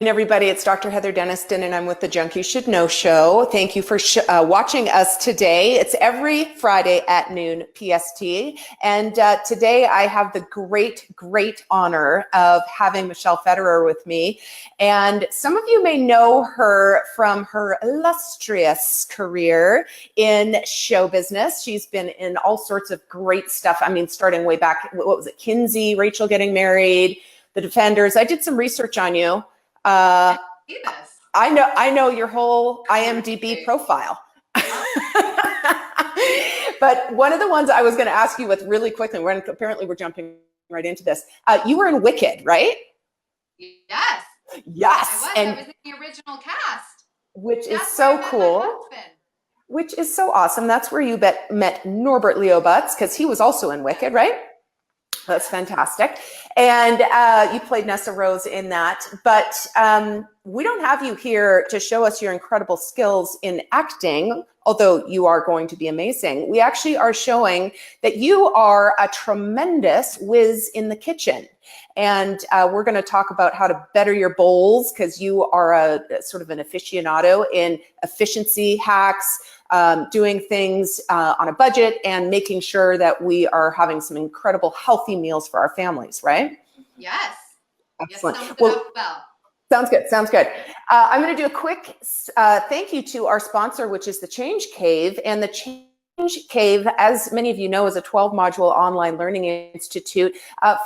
Everybody, it's Dr. Heather Denniston, and I'm with the Junk You Should Know show. Thank you for watching us today. It's every Friday at noon PST. And today I have the great honor of having Michelle Federer with me. And some of you may know her from her illustrious career in show business. She's been in all sorts of great stuff. I mean, starting way back, what was it? Kinsey, Rachel getting married, The Defenders. I did some research on you. I know your whole IMDb profile. But one of the ones I was going to ask you with really quickly, apparently we're jumping right into this. You were in Wicked, right? Yes. Yes. I was in the original cast. Which is so cool. Which is so awesome. That's where you met Norbert Leo Butz, because he was also in Wicked, right? That's fantastic. And you played Nessa Rose in that. But we don't have you here to show us your incredible skills in acting, although you are going to be amazing. We actually are showing that you are a tremendous whiz in the kitchen. And we're going to talk about how to better your bowls, because you are a sort of an aficionado in efficiency hacks, doing things on a budget, and making sure that we are having some incredible healthy meals for our families, right? Yes. Excellent. Yes, well, sounds good. Sounds good. I'm going to do a quick thank you to our sponsor, which is the Change Cave. And the Change Cave, as many of you know, is a 12-module online learning institute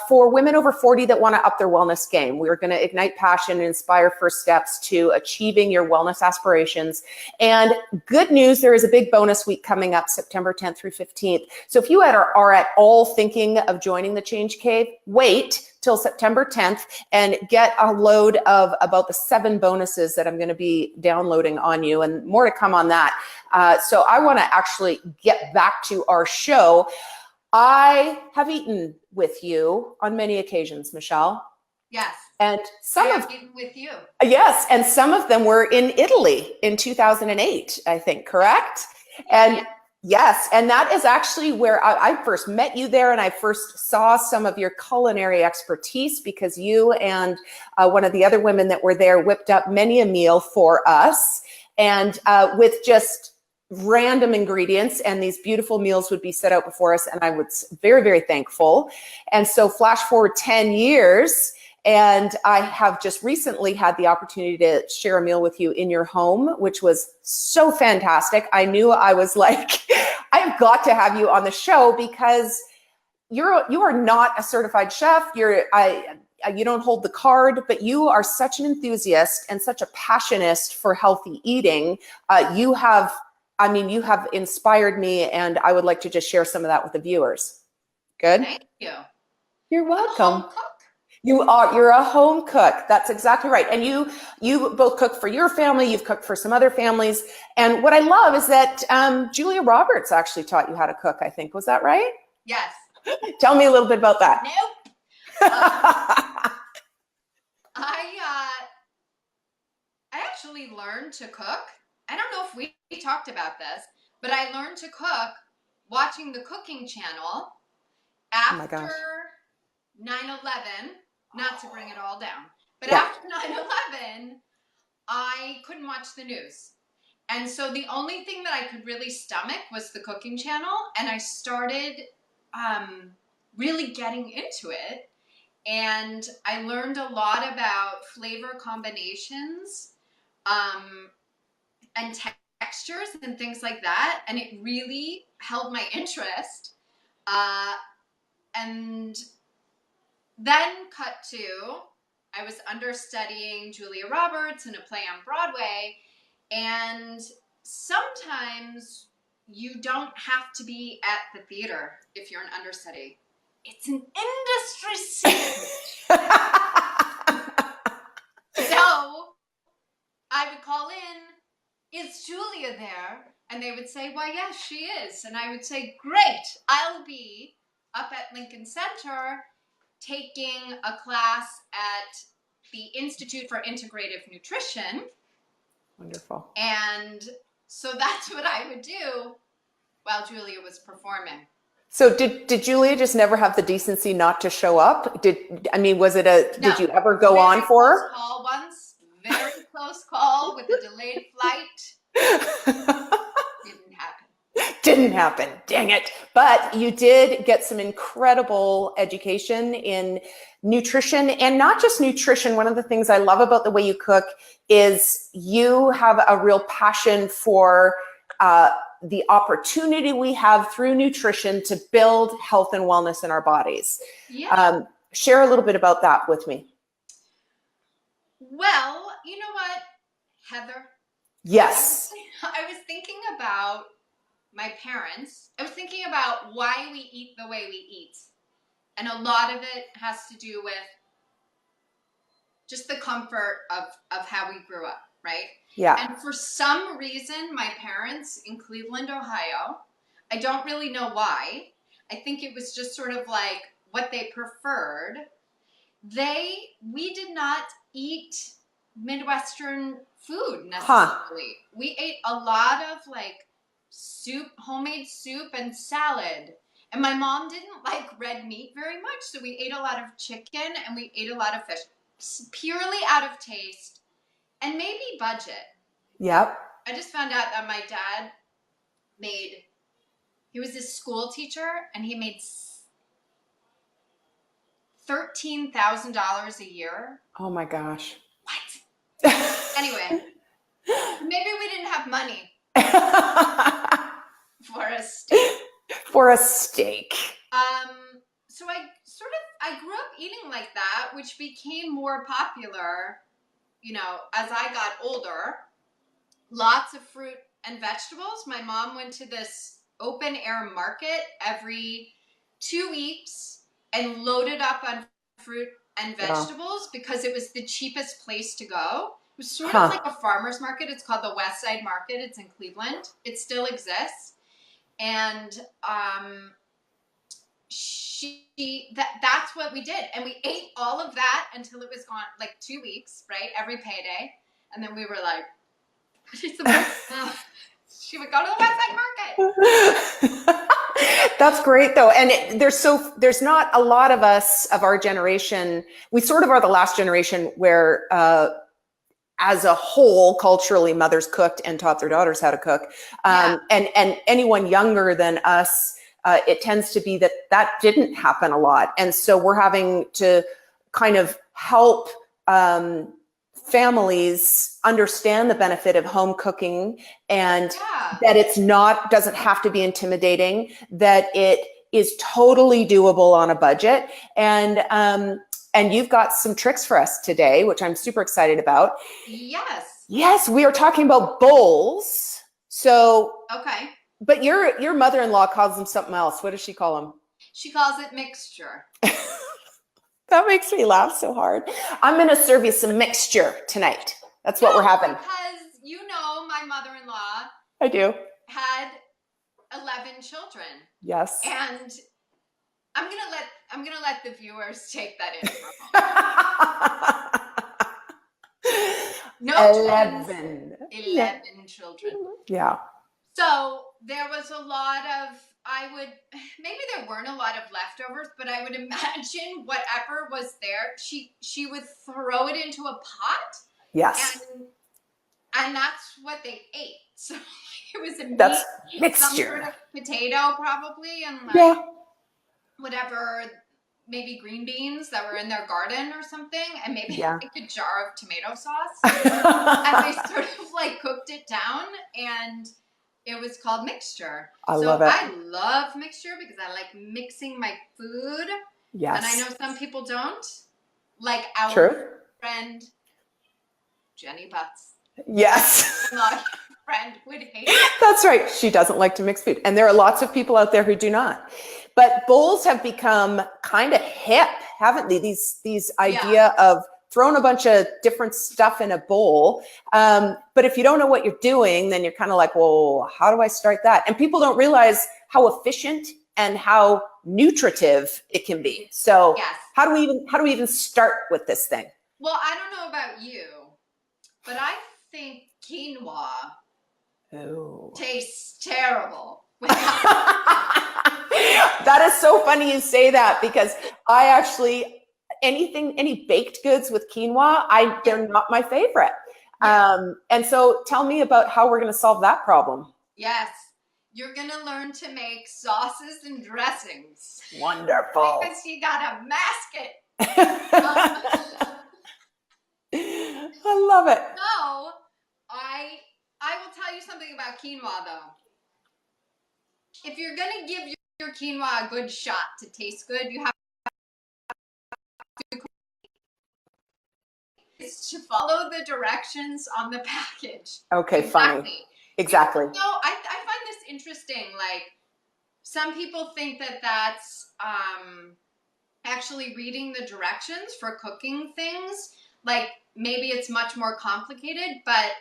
for women over 40 that want to up their wellness game. We're going to ignite passion and inspire first steps to achieving your wellness aspirations. And good news, there is a big bonus week coming up September 10th through 15th. So if you are at all thinking of joining the Change Cave, wait till September 10th and get a load of about the 7 bonuses that I'm going to be downloading on you, and more to come on that. So I want to actually get back to our show. I have eaten with you on many occasions, Michelle. Yes. And eaten with you. Yes, and some of them were in Italy in 2008, I think, correct? And yes, and that is actually where I first met you there, and I first saw some of your culinary expertise, because you and one of the other women that were there whipped up many a meal for us, and with just random ingredients, and these beautiful meals would be set out before us, and I was very thankful. And so flash forward 10 years, and I have just recently had the opportunity to share a meal with you in your home, which was so fantastic. I knew I was like, I've got to have you on the show, because you are not a certified chef. You don't hold the card, but you are such an enthusiast and such a passionist for healthy eating. You have inspired me, and I would like to just share some of that with the viewers. Good? Thank you. You're welcome. I'm a home cook. You're a home cook. That's exactly right. And you both cook for your family. You've cooked for some other families. And what I love is that Julia Roberts actually taught you how to cook, I think. Was that right? Yes. Tell me a little bit about that. Nope. I actually learned to cook. I don't know if we talked about this, but I learned to cook watching the Cooking Channel after 9/11. Not to bring it all down, but after 9/11, I couldn't watch the news. And so the only thing that I could really stomach was the Cooking Channel. And I started really getting into it. And I learned a lot about flavor combinations and textures and things like that. And it really held my interest. And then cut to, I was understudying Julia Roberts in a play on Broadway, and sometimes you don't have to be at the theater if you're an understudy. It's an industry secret. So I would call in, is Julia there? And they would say, why, yes, she is. And I would say, great, I'll be up at Lincoln Center taking a class at the Institute for Integrative Nutrition. Wonderful. And so that's what I would do while Julia was performing. So did Julia just never have the decency not to show up? Did you ever go on for her? Call once, close call with a delayed flight. Didn't happen. Didn't happen. Dang it. But you did get some incredible education in nutrition, and not just nutrition. One of the things I love about the way you cook is you have a real passion for the opportunity we have through nutrition to build health and wellness in our bodies. Yeah. Share a little bit about that with me. Well, you know what, Heather? Yes. I was thinking about my parents. I was thinking about why we eat the way we eat. And a lot of it has to do with just the comfort of how we grew up, right? Yeah. And for some reason, my parents in Cleveland, Ohio, I don't really know why. I think it was just sort of like what they preferred. We did not eat Midwestern food necessarily. We ate a lot of like soup, homemade soup and salad. And my mom didn't like red meat very much, so we ate a lot of chicken and we ate a lot of fish, purely out of taste and maybe budget. Yep. I just found out that my dad he was a school teacher and he made $13,000 a year. Oh my gosh. What? Anyway, maybe we didn't have money for a steak. For a steak. So I grew up eating like that, which became more popular, as I got older. Lots of fruit and vegetables. My mom went to this open air market every 2 weeks and loaded up on fruit and vegetables because it was the cheapest place to go. It was sort of like a farmer's market. It's called the West Side Market. It's in Cleveland. It still exists. And that's what we did. And we ate all of that until it was gone, like 2 weeks, right? Every payday. And then we were like, she would go to the West Side Market. That's great though. And there's not a lot of us of our generation. We sort of are the last generation where, as a whole, culturally, mothers cooked and taught their daughters how to cook. And anyone younger than us, it tends to be that didn't happen a lot. And so we're having to kind of help families understand the benefit of home cooking, and that doesn't have to be intimidating, that it is totally doable on a budget. And you've got some tricks for us today, which I'm super excited about. Yes, we are talking about bowls. So, okay. But your mother-in-law calls them something else. What does she call them? She calls it mixture. That makes me laugh so hard. I'm going to serve you some mixture tonight. That's what we're having. Because my mother-in-law. I do. Had 11 children. Yes. And I'm gonna let the viewers take that in for a moment. 11 children. Yeah. So there was a lot of, maybe there weren't a lot of leftovers, but I would imagine whatever was there, she would throw it into a pot. Yes. And that's what they ate. So it was a mixture. Some sort of potato probably, and whatever, maybe green beans that were in their garden or something, and maybe like a jar of tomato sauce. And they sort of like cooked it down, and it was called mixture. I love it. I love mixture because I like mixing my food. Yes. And I know some people don't. Like our friend Jenny Butts. Yes. My friend would hate it. That's right. She doesn't like to mix food. And there are lots of people out there who do not. But bowls have become kind of hip, haven't they? These idea of throwing a bunch of different stuff in a bowl. But if you don't know what you're doing, then you're kind of like, well, how do I start that? And people don't realize how efficient and how nutritive it can be. So how do we even start with this thing? Well, I don't know about you, but I think quinoa tastes terrible. That is so funny you say that, because I actually, any baked goods with quinoa, they're not my favorite. And so tell me about how we're going to solve that problem. Yes. You're going to learn to make sauces and dressings. Wonderful. Because you got to mask it. I love it. So, I will tell you something about quinoa, though. If you're going to give your quinoa a good shot to taste good, you have to follow the directions on the package. Okay, funny. Exactly. So I find this interesting. Like, some people think that that's actually reading the directions for cooking things. Like, maybe it's much more complicated, but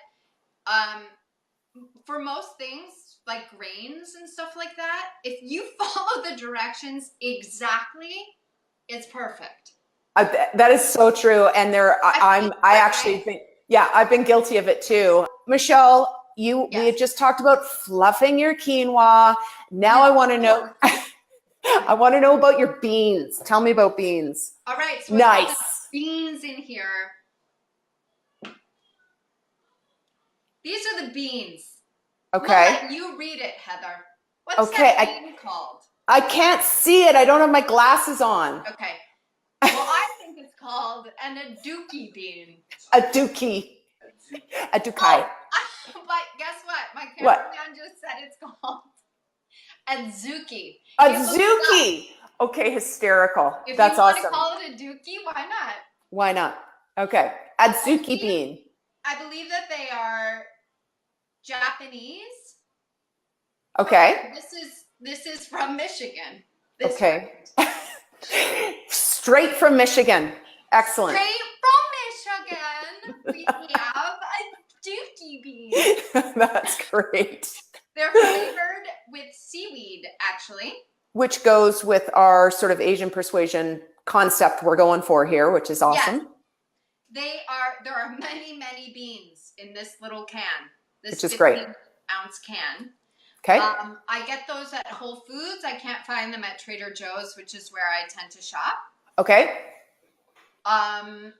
for most things, like grains and stuff like that, if you follow the directions exactly, it's perfect. That is so true. And I actually think, yeah, I've been guilty of it too. Michelle, we had just talked about fluffing your quinoa. Now I want to know, I want to know about your beans. Tell me about beans. All right. So nice. Beans in here. These are the beans. Okay. You read it, Heather. What's that bean called? I can't see it. I don't have my glasses on. Okay. Well, I think it's called an aduki bean. Aduki. Adukai. Oh, but guess what? My cameraman just said it's called adzuki. Adzuki. Okay, hysterical. That's awesome. If you want to call it aduki, why not? Why not? Okay. Adzuki bean. I believe that they are Japanese. Okay. This is from Michigan. Okay. Straight from Michigan. Excellent. Straight from Michigan, we have aduki beans. That's great. They're flavored with seaweed, actually. Which goes with our sort of Asian persuasion concept we're going for here, which is awesome. Yes. There are many, many beans in this little can. This which is great. 15-ounce can. Okay. I get those at Whole Foods. I can't find them at Trader Joe's, which is where I tend to shop. Okay. And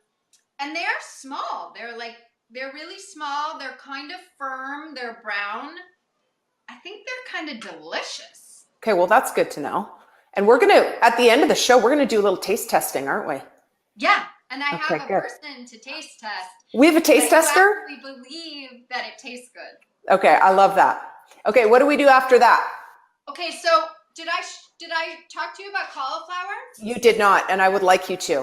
they're small. They're really small. They're kind of firm. They're brown. I think they're kind of delicious. Okay, well, that's good to know. And we're going to, at the end of the show, we're going to do a little taste testing, aren't we? Yeah. And I have a person to taste test. We have a taste tester? We believe that it tastes good. Okay, I love that. Okay, what do we do after that? Okay, so did I talk to you about cauliflower? You did not, and I would like you to.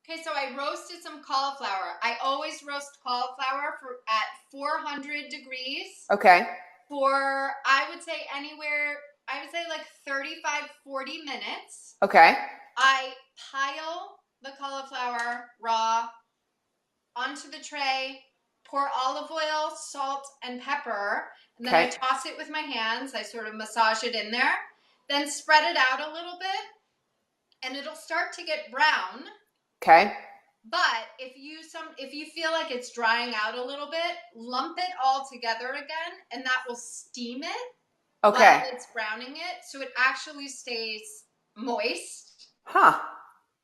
Okay, so I roasted some cauliflower. I always roast cauliflower at 400 degrees. Okay. For, I would say like 35, 40 minutes. Okay. I pile the cauliflower raw onto the tray, pour olive oil, salt, and pepper, and then I toss it with my hands. I sort of massage it in there, then spread it out a little bit, and it'll start to get brown. Okay. But if you feel like it's drying out a little bit, lump it all together again, and that will steam it. Okay. While it's browning it, so it actually stays moist. Huh.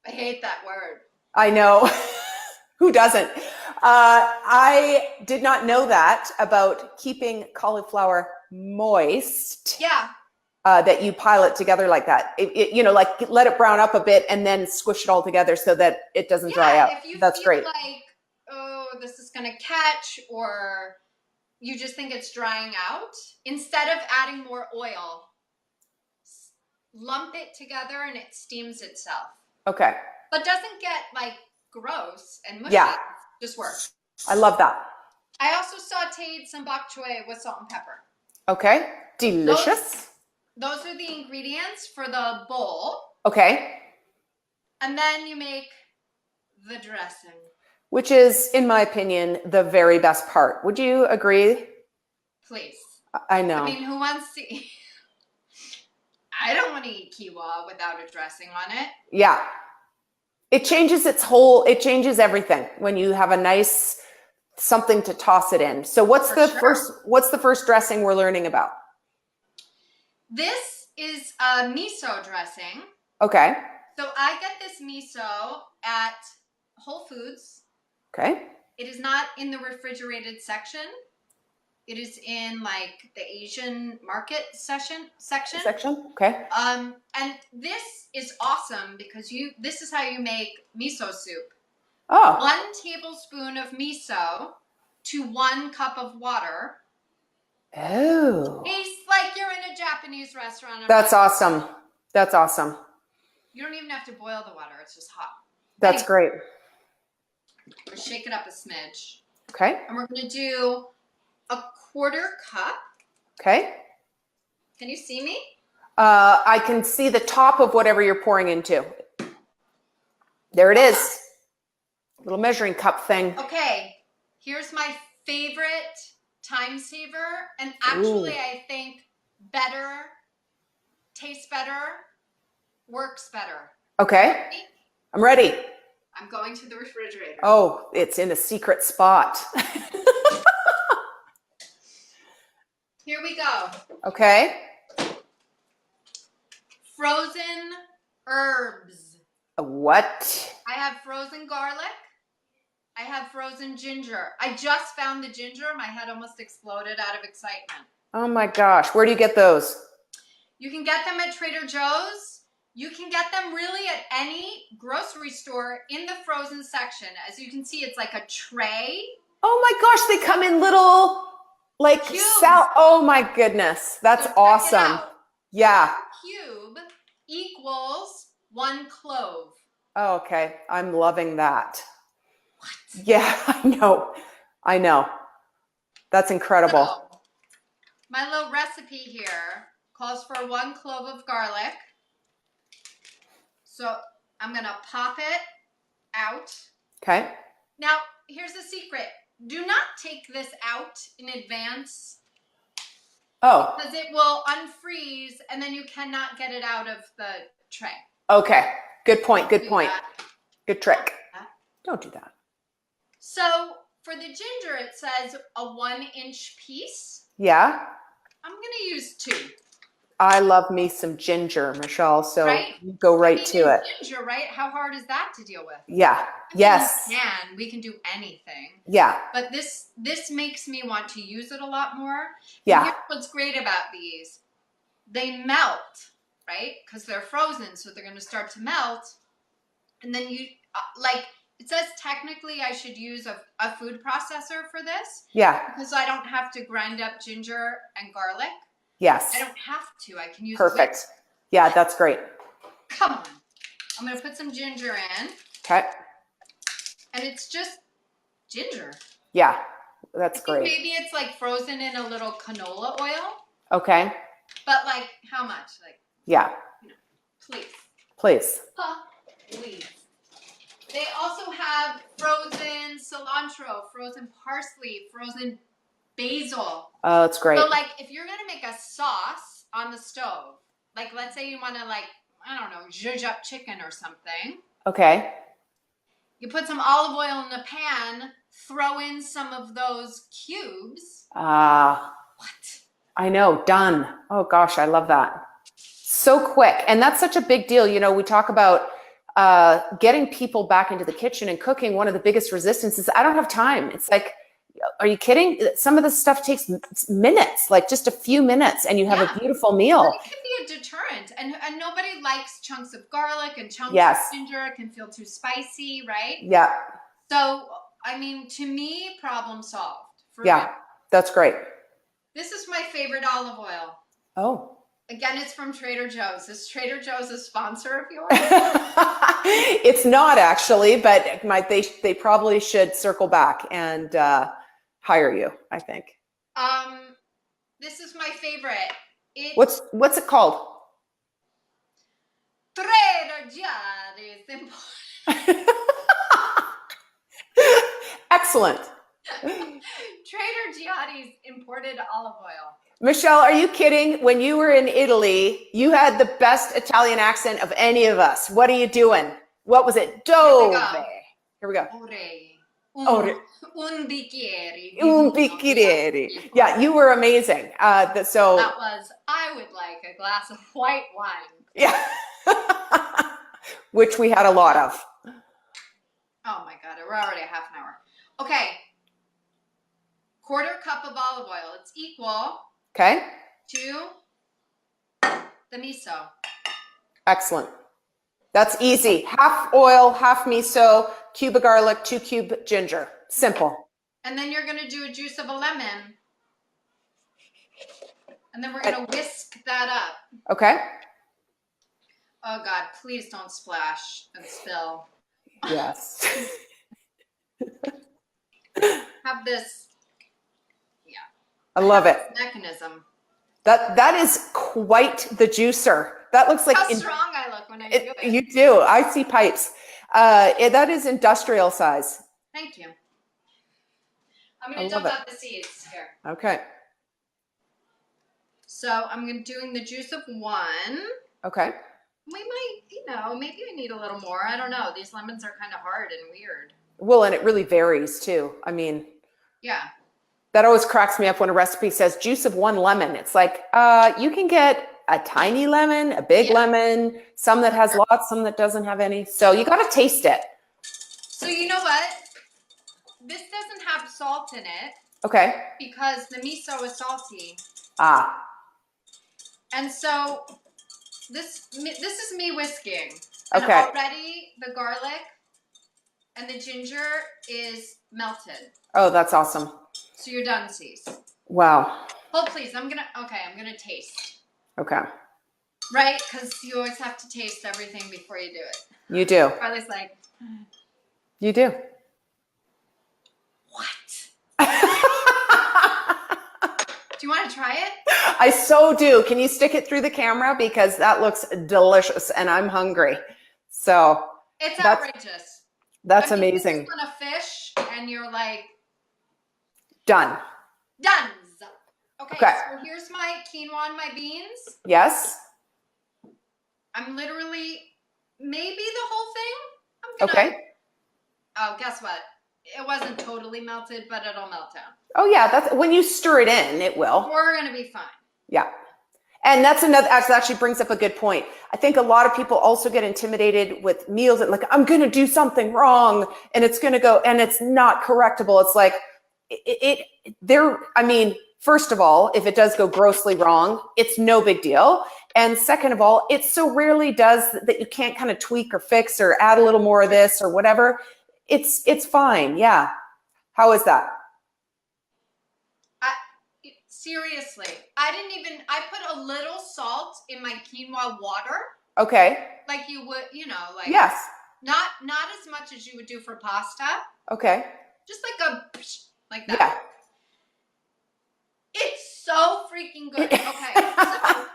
I hate that word. I know. Who doesn't? I did not know that about keeping cauliflower moist. Yeah. That you pile it together like that. Like let it brown up a bit and then squish it all together so that it doesn't dry out. If you That's feel great. Like, oh, this is going to catch, or you just think it's drying out, instead of adding more oil, lump it together and it steams itself. Okay. But doesn't get like gross and mushy. Yeah. Just works. I love that. I also sauteed some bok choy with salt and pepper. Okay. Delicious. Those are the ingredients for the bowl. Okay. And then you make the dressing. Which is, in my opinion, the very best part. Would you agree? Please. I know. I mean, who wants to eat? I don't want to eat quinoa without a dressing on it. Yeah. It changes everything when you have a nice something to toss it in. So what's the first dressing we're learning about? This is a miso dressing. Okay. So I get this miso at Whole Foods. Okay. It is not in the refrigerated section. It is in like the Asian market section. Okay. And this is awesome because this is how you make miso soup. Oh. 1 tablespoon of miso to 1 cup of water. Oh. Tastes like you're in a Japanese restaurant. That's awesome. That's awesome. You don't even have to boil the water. It's just hot. That's great. We'll shake it up a smidge. Okay. And we're going to do a 1/4 cup. Okay. Can you see me? I can see the top of whatever you're pouring into. There it is. Little measuring cup thing. Okay. Here's my favorite time saver. And actually, I think better, tastes better, works better. Okay. Ready? I'm ready. I'm going to the refrigerator. Oh, it's in a secret spot. Here we go. Okay. Frozen herbs. What? I have frozen garlic. I have frozen ginger. I just found the ginger. My head almost exploded out of excitement. Oh my gosh. Where do you get those? You can get them at Trader Joe's. You can get them really at any grocery store in the frozen section. As you can see, it's like a tray. Oh my gosh. They come in little like cubes. Oh my goodness. That's So awesome. Yeah. 1 cube equals 1 clove. Oh, okay. I'm loving that. What? Yeah, I know. That's incredible. So, my little recipe here calls for 1 clove of garlic. So I'm going to pop it out. Okay. Now, here's the secret. Do not take this out in advance. Oh. Because it will unfreeze and then you cannot get it out of the tray. Okay. Good point. Good point. Good trick. Don't do that. So for the ginger, it says a 1-inch piece. Yeah. I'm going to use 2. I love me some ginger, Michelle. So go right to it. Ginger, right? How hard is that to deal with? Yeah. Yes. We can do anything. Yeah. But this makes me want to use it a lot more. Yeah. And here's what's great about these. They melt, right? Because they're frozen, so they're going to start to melt. And then you, it says technically I should use a food processor for this. Yeah. Because I don't have to grind up ginger and garlic. Yes. I don't have to. I can use Perfect. Yeah, that's great. Come on. I'm going to put some ginger in. Okay. And it's just ginger. Yeah, that's great. Maybe it's like frozen in a little canola oil. Okay. But like how much? Like, yeah. Please. Please. Please. They also have frozen cilantro, frozen parsley, frozen basil. Oh, that's great. So like if you're going to make a sauce on the stove, like let's say you want to I don't know, zhuzh up chicken or something. Okay. You put some olive oil in a pan, throw in some of those cubes. What? I know. Done. Oh gosh, I love that. So quick. And that's such a big deal. We talk about getting people back into the kitchen and cooking. One of the biggest resistances, I don't have time. It's like, are you kidding? Some of this stuff takes minutes, like just a few minutes, and you have a beautiful meal. But it can be a deterrent, and nobody likes chunks of garlic and chunks of ginger. It can feel too spicy, right? Yeah. So, I mean, to me, problem solved. That's great. This is my favorite olive oil. Oh. Again, it's from Trader Joe's. Is Trader Joe's a sponsor of yours? It's not actually, but they probably should circle back and hire you, I think. This is my favorite. What's it called? Trader Joe's. Excellent. Trader Giotti's imported olive oil. Michelle, are you kidding? When you were in Italy, you had the best Italian accent of any of us. What are you doing? What was it? Dove. Here we go. Un bicchiere. Un bicchiere. Yeah, you were amazing. That was, I would like a glass of white wine. Yeah. Which we had a lot of. Oh my God, we're already a half an hour. Okay. 1/4 cup of olive oil. It's equal Okay. to the miso. Excellent. That's easy. Half oil, half miso, cube of garlic, 2 cube ginger. Simple. And then you're going to do a juice of a lemon. And then we're going to whisk that up. Okay. Oh, God, please don't splash and spill. Yes. Have this, yeah. I love it. Mechanism. That is quite the juicer. That looks like how strong I look when I do it. You do. I see pipes. That is industrial size. Thank you. I'm going to dump out the seeds here. Okay. So I'm doing the juice of 1. Okay. We might, maybe I need a little more. I don't know. These lemons are kind of hard and weird. Well, and it really varies too. I mean, yeah. That always cracks me up when a recipe says juice of 1 lemon. It's like, you can get a tiny lemon, a big lemon, some that has lots, some that doesn't have any. So you got to taste it. So you know what? This doesn't have salt in it. Okay. Because the miso is salty. Ah. And so this is me whisking. Okay. And already the garlic and the ginger is melted. Oh, that's awesome. So you're done, Cece. Wow. Hold please. I'm gonna taste. Okay. Right? Because you always have to taste everything before you do it. You do. Carly's like, you do. What? Do you want to try it? I so do. Can you stick it through the camera? Because that looks delicious and I'm hungry. So it's outrageous. That's amazing. You just want a fish and you're like, done. Done. Okay, so here's my quinoa and my beans. Yes. I'm literally, maybe the whole thing. Okay. Oh, guess what? It wasn't totally melted, but it'll melt down. Oh yeah, that's when you stir it in, it will. We're gonna be fine. Yeah. And that's actually brings up a good point. I think a lot of people also get intimidated with meals and like, I'm gonna do something wrong and it's gonna go and it's not correctable. It's like first of all, if it does go grossly wrong, it's no big deal. And second of all, it so rarely does that you can't kind of tweak or fix or add a little more of this or whatever. It's fine. Yeah. How is that? Seriously, I put a little salt in my quinoa water. Okay. Like you would, yes. Not as much as you would do for pasta. Okay. Just like that. Yeah. It's so freaking good. Okay. So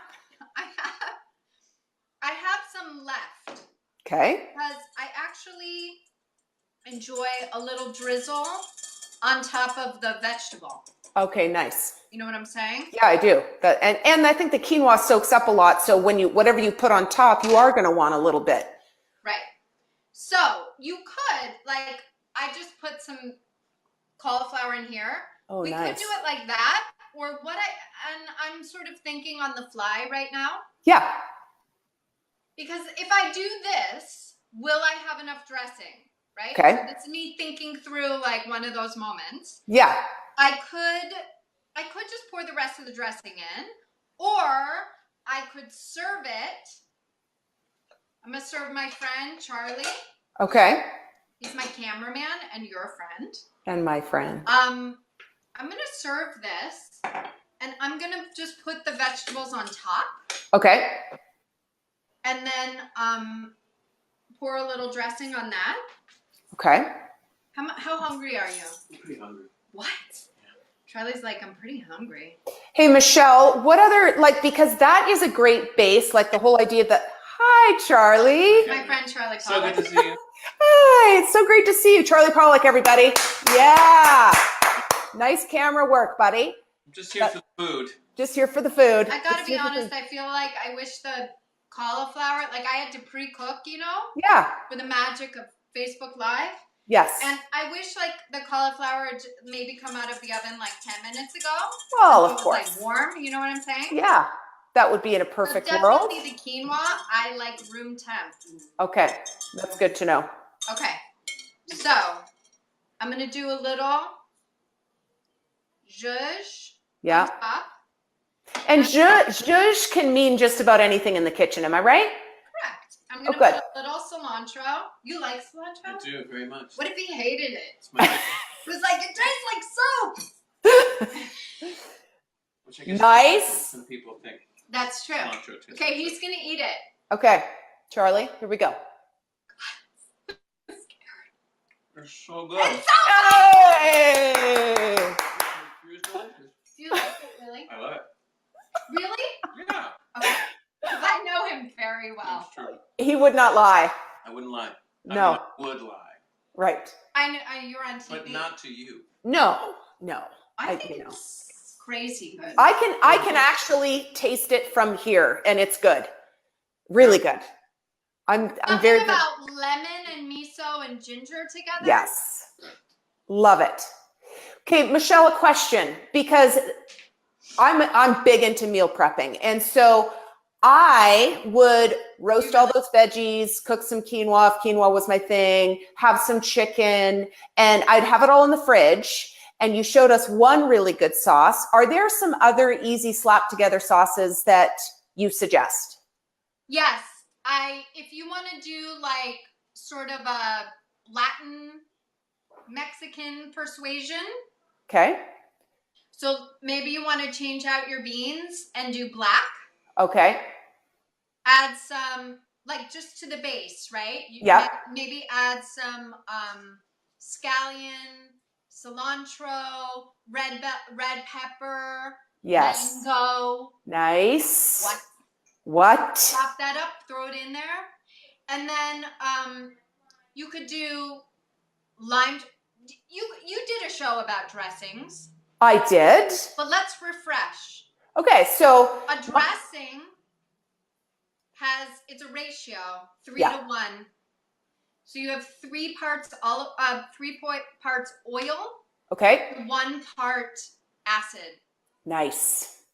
I have some left. Okay. Because I actually enjoy a little drizzle on top of the vegetable. Okay, nice. You know what I'm saying? Yeah, I do. And I think the quinoa soaks up a lot. So whatever you put on top, you are going to want a little bit. Right. So you could, I just put some cauliflower in here. Oh, we nice. could do it like that, or I'm sort of thinking on the fly right now. Yeah. Because if I do this, will I have enough dressing? Right? Okay. So that's me thinking through one of those moments. Yeah. I could just pour the rest of the dressing in, or I could serve it. I'm going to serve my friend, Charlie. Okay. He's my cameraman and your friend. And my friend. I'm going to serve this, and I'm going to just put the vegetables on top. Okay. And then pour a little dressing on that. Okay. How hungry are you? I'm pretty hungry. What? Charlie's like, I'm pretty hungry. Hey, Michelle, what other, because that is a great base, the whole idea that, hi, Charlie. My friend, Charlie Pollock. So good to see you. Hi, it's so great to see you. Charlie Pollock, everybody. Yeah. Nice camera work, buddy. I'm just here for the food. Just here for the food. I gotta be honest, I feel like I wish the cauliflower, I had to pre-cook, Yeah. For the magic of Facebook Live. Yes. And I wish the cauliflower maybe come out of the oven 10 minutes ago. Well, so of course. Warm, you know what I'm saying? Yeah. That would be in a perfect world. Definitely the quinoa, I like room temp. Okay. That's good to know. Okay. So, I'm going to do a little zhuzh Yeah. on top. And zhuzh can mean just about anything in the kitchen. Am I right? Correct. I'm going to good. put a little cilantro. You like cilantro? I do very much. What if he hated it? It's my favorite. It was like, it tastes like soap. Which I guess Nice. some people think That's true. cilantro tastes Okay, like he's soap. going to eat it. Okay, Charlie, here we go. They're so good. It's so Hey! Yours delicious. Do you like it, really? I love it. Really? Yeah. Okay. 'Cause I know him very well. That's true. He would not lie. I wouldn't lie. No. I would lie. Right. I know you're on TV. But not to you. No. I think you know. it's crazy good. I can actually taste it from here, and it's good. Really good. I'm Something very good. about lemon and miso and ginger together. Yes. Love it. Okay, Michelle, a question, because I'm big into meal prepping. And so I would roast all those veggies, cook some quinoa if quinoa was my thing, have some chicken, and I'd have it all in the fridge. And you showed us one really good sauce. Are there some other easy slap together sauces that you suggest? Yes. If you want to do like sort of a Latin Mexican persuasion. Okay. So maybe you want to change out your beans and do black. Okay. Add some, like just to the base, right? Yeah. Maybe add some scallion, cilantro, red pepper, Yes. mango. Nice. What? What? Chop that up, throw it in there. And then you could do lime. You did a show about dressings. I did. But let's refresh. Okay, so A dressing it's a ratio, 3 to 1. So you have 3 parts parts oil, okay. 1 part acid. Nice.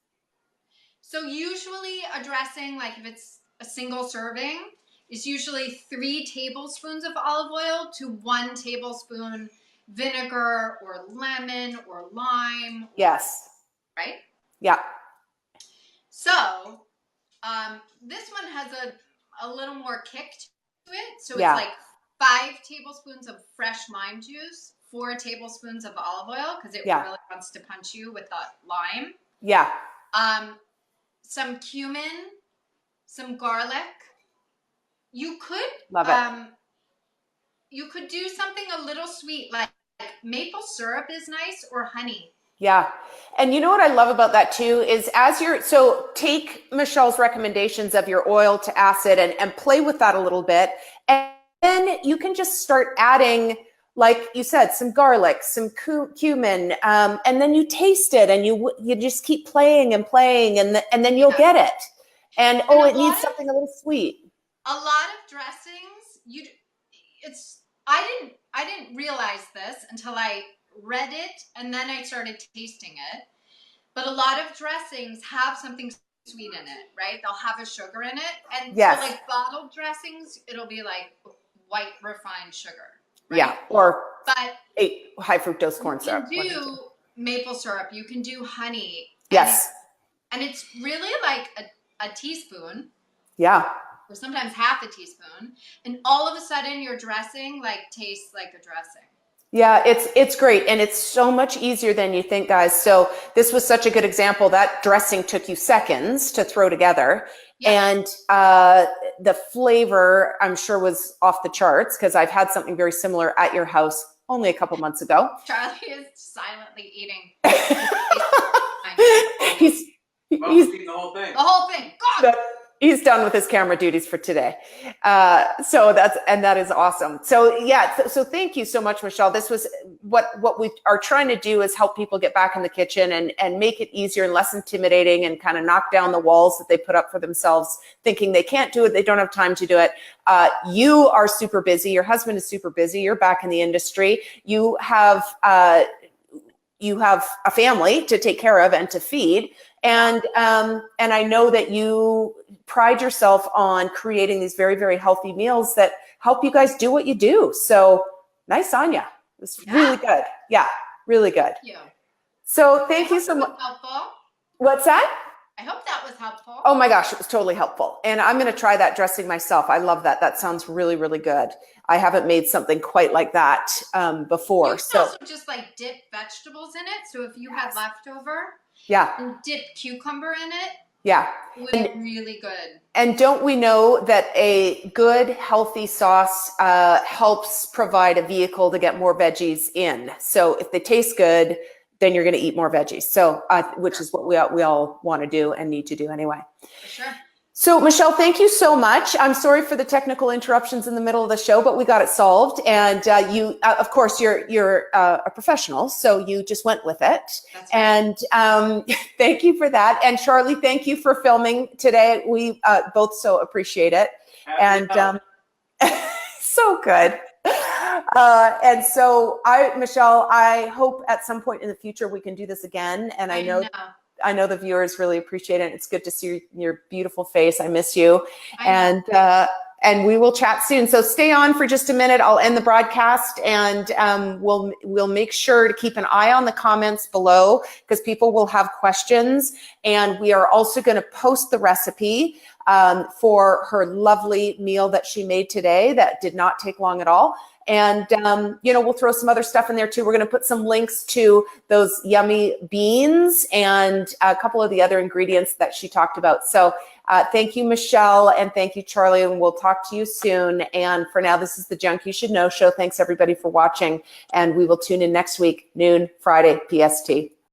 So usually a dressing, like if it's a single serving, is usually 3 tablespoons of olive oil to 1 tablespoon vinegar or lemon or lime. Yes. Right? Yeah. So this one has a little more kick to it. So it's like 5 tablespoons of fresh lime juice, 4 tablespoons of olive oil, because it really wants to punch you with the lime. Yeah. Some cumin, some garlic. You could Love it. You could do something a little sweet, like maple syrup is nice, or honey. Yeah. And you know what I love about that too is so take Michelle's recommendations of your oil to acid and play with that a little bit. And then you can just start adding, like you said, some garlic, some cumin, and then you taste it and you just keep playing and playing and then you'll get it. And it needs something a little sweet. A lot of dressings, I didn't realize this until I read it and then I started tasting it. But a lot of dressings have something sweet in it, right? They'll have a sugar in it. And so like bottled dressings, it'll be like white refined sugar. Right? Yeah. Or but high fructose corn syrup. You can do maple syrup. You can do honey. Yes. And it's really like a teaspoon. Yeah. Or sometimes half a teaspoon. And all of a sudden your dressing tastes like a dressing. Yeah, it's great. And it's so much easier than you think, guys. So this was such a good example. That dressing took you seconds to throw together. Yeah. And the flavor, I'm sure, was off the charts because I've had something very similar at your house only a couple months ago. Charlie is silently eating. He's eating the whole thing. The whole thing. God. He's done with his camera duties for today. So that is awesome. So yeah, so thank you so much, Michelle. This was what we are trying to do is help people get back in the kitchen and make it easier and less intimidating and kind of knock down the walls that they put up for themselves, thinking they can't do it, they don't have time to do it. You are super busy. Your husband is super busy. You're back in the industry. You have a family to take care of and to feed. And I know that you pride yourself on creating these very, very healthy meals that help you guys do what you do. So nice on ya. It was really good. Yeah, really good. Thank you. So thank you so much. Helpful. What's that? I hope that was helpful. Oh my gosh, it was totally helpful. And I'm going to try that dressing myself. I love that. That sounds really, really good. I haven't made something quite like that before. You can also just like dip vegetables in it. So if you had leftover, and dip cucumber in it. Yeah. It would be really good. And don't we know that a good, healthy sauce helps provide a vehicle to get more veggies in? So if they taste good, then you're going to eat more veggies. So, which is what we all want to do and need to do anyway. For sure. So Michelle, thank you so much. I'm sorry for the technical interruptions in the middle of the show, but we got it solved. And you, of course, you're a professional, so you just went with it. That's right. And thank you for that. And Charlie, thank you for filming today. We both so appreciate it. And so good. And so Michelle, I hope at some point in the future we can do this again. And I know the viewers really appreciate it. It's good to see your beautiful face. I miss you. And we will chat soon. So stay on for just a minute. I'll end the broadcast, and we'll make sure to keep an eye on the comments below, because people will have questions. And we are also going to post the recipe for her lovely meal that she made today that did not take long at all. And, we'll throw some other stuff in there too. We're going to put some links to those yummy beans and a couple of the other ingredients that she talked about. So thank you, Michelle, and thank you, Charlie, and we'll talk to you soon. And for now, this is the Junk You Should Know show. Thanks everybody for watching, and we will tune in next week, noon, Friday, PST.